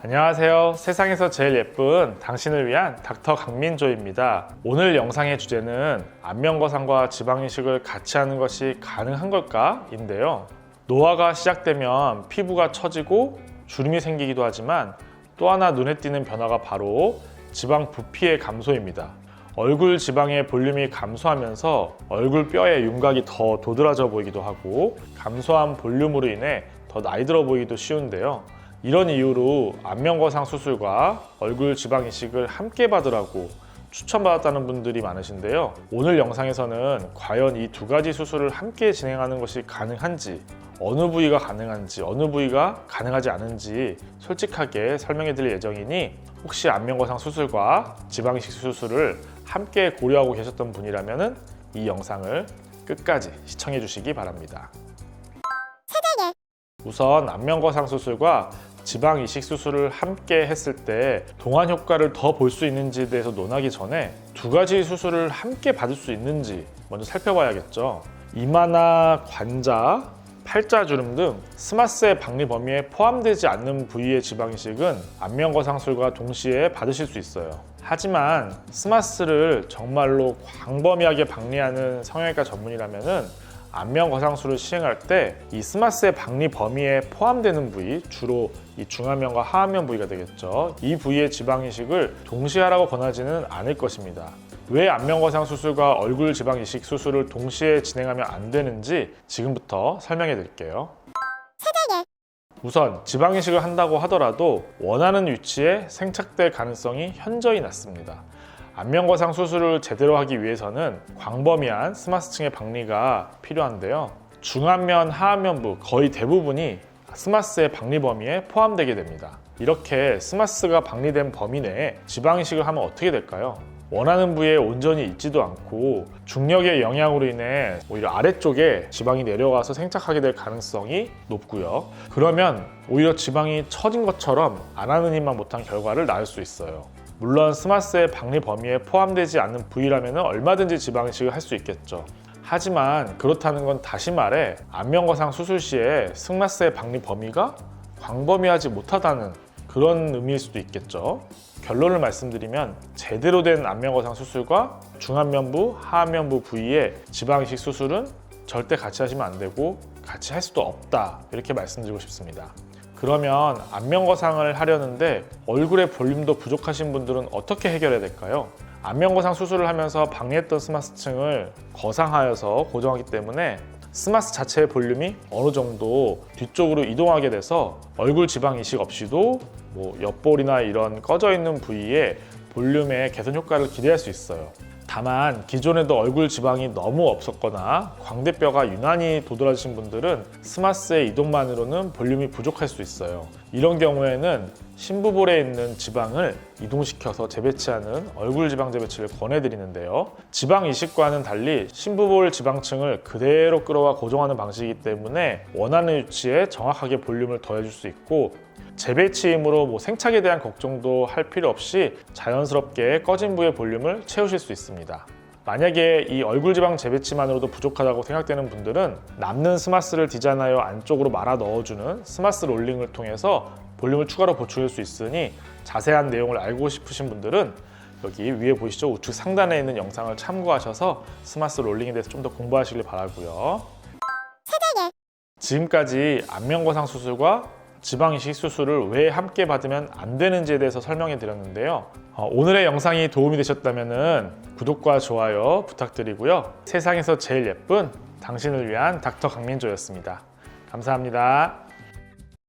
안녕하세요. 세상에서 제일 예쁜 당신을 위한 닥터 강민조입니다. 오늘 영상의 주제는 안면거상과 지방이식을 같이 하는 것이 가능한 걸까? 인데요. 노화가 시작되면 피부가 처지고 주름이 생기기도 하지만 또 하나 눈에 띄는 변화가 바로 지방 부피의 감소입니다. 얼굴 지방의 볼륨이 감소하면서 얼굴 뼈의 윤곽이 더 도드라져 보이기도 하고 감소한 볼륨으로 인해 더 나이 들어 보이기도 쉬운데요. 이런 이유로 안면거상 수술과 얼굴 지방 이식을 함께 받으라고 추천받았다는 분들이 많으신데요. 오늘 영상에서는 과연 이 두 가지 수술을 함께 진행하는 것이 가능한지, 어느 부위가 가능한지, 어느 부위가 가능하지 않은지 솔직하게 설명해 드릴 예정이니 혹시 안면거상 수술과 지방 이식 수술을 함께 고려하고 계셨던 분이라면 이 영상을 끝까지 시청해 주시기 바랍니다. 우선 안면거상 수술과 지방 이식 수술을 함께 했을 때 동안 효과를 더 볼 수 있는지에 대해서 논하기 전에 두 가지 수술을 함께 받을 수 있는지 먼저 살펴봐야겠죠. 이마나 관자, 팔자주름 등 스마스의 박리 범위에 포함되지 않는 부위의 지방 이식은 안면거상 수술과 동시에 받으실 수 있어요. 하지만 스마스를 정말로 광범위하게 박리하는 성형외과 전문이라면은 안면거상술을 시행할 때 이 스마스의 박리 범위에 포함되는 부위, 주로 이 중안면과 하안면 부위가 되겠죠. 이 부위의 지방 이식을 동시에 하라고 권하지는 않을 것입니다. 왜 안면거상 수술과 얼굴 지방 이식 수술을 동시에 진행하면 안 되는지 지금부터 설명해 드릴게요. 우선 지방 이식을 한다고 하더라도 원하는 위치에 생착될 가능성이 현저히 낮습니다. 안면거상 수술을 제대로 하기 위해서는 광범위한 스마스층의 박리가 필요한데요. 중안면, 하안면부 거의 대부분이 스마스의 박리 범위에 포함되게 됩니다. 이렇게 스마스가 박리된 범위 내에 지방 이식을 하면 어떻게 될까요? 원하는 부위에 온전히 있지도 않고 중력의 영향으로 인해 오히려 아래쪽에 지방이 내려가서 생착하게 될 가능성이 높고요. 그러면 오히려 지방이 처진 것처럼 안 하는 힘만 못한 결과를 낳을 수 있어요. 물론 스마스의 박리 범위에 포함되지 않는 부위라면 얼마든지 지방 이식을 할 수 있겠죠. 하지만 그렇다는 건 다시 말해 안면거상 수술 시에 스마스의 박리 범위가 광범위하지 못하다는 그런 의미일 수도 있겠죠. 결론을 말씀드리면 제대로 된 안면거상 수술과 중안면부, 하안면부 부위의 지방 이식 수술은 절대 같이 하시면 안 되고 같이 할 수도 없다, 이렇게 말씀드리고 싶습니다. 그러면 안면거상을 하려는데 얼굴의 볼륨도 부족하신 분들은 어떻게 해결해야 될까요? 안면거상 수술을 하면서 박리했던 스마스층을 거상하여서 고정하기 때문에 스마스 자체의 볼륨이 어느 정도 뒤쪽으로 이동하게 돼서 얼굴 지방 이식 없이도 옆볼이나 이런 꺼져 있는 부위에 볼륨의 개선 효과를 기대할 수 있어요. 다만 기존에도 얼굴 지방이 너무 없었거나 광대뼈가 유난히 도드라지신 분들은 스마스의 이동만으로는 볼륨이 부족할 수 있어요. 이런 경우에는 심부볼에 있는 지방을 이동시켜서 재배치하는 얼굴 지방 재배치를 권해드리는데요. 지방 이식과는 달리 심부볼 지방층을 그대로 끌어와 고정하는 방식이기 때문에 원하는 위치에 정확하게 볼륨을 더해줄 수 있고 재배치 힘으로 생착에 대한 걱정도 할 필요 없이 자연스럽게 꺼진 부의 볼륨을 채우실 수 있습니다. 만약에 이 얼굴 지방 재배치만으로도 부족하다고 생각되는 분들은 남는 스마스를 디자인하여 안쪽으로 말아 넣어주는 스마스 롤링을 통해서 볼륨을 추가로 보충할 수 있으니 자세한 내용을 알고 싶으신 분들은 여기 위에 보이시죠? 우측 상단에 있는 영상을 참고하셔서 스마스 롤링에 대해서 좀 더 공부하시길 바라고요. 지금까지 안면거상 수술과 지방 이식 수술을 왜 함께 받으면 안 되는지에 대해서 설명해 드렸는데요. 오늘의 영상이 도움이 되셨다면 구독과 좋아요 부탁드리고요. 세상에서 제일 예쁜 당신을 위한 닥터 강민조였습니다. 감사합니다.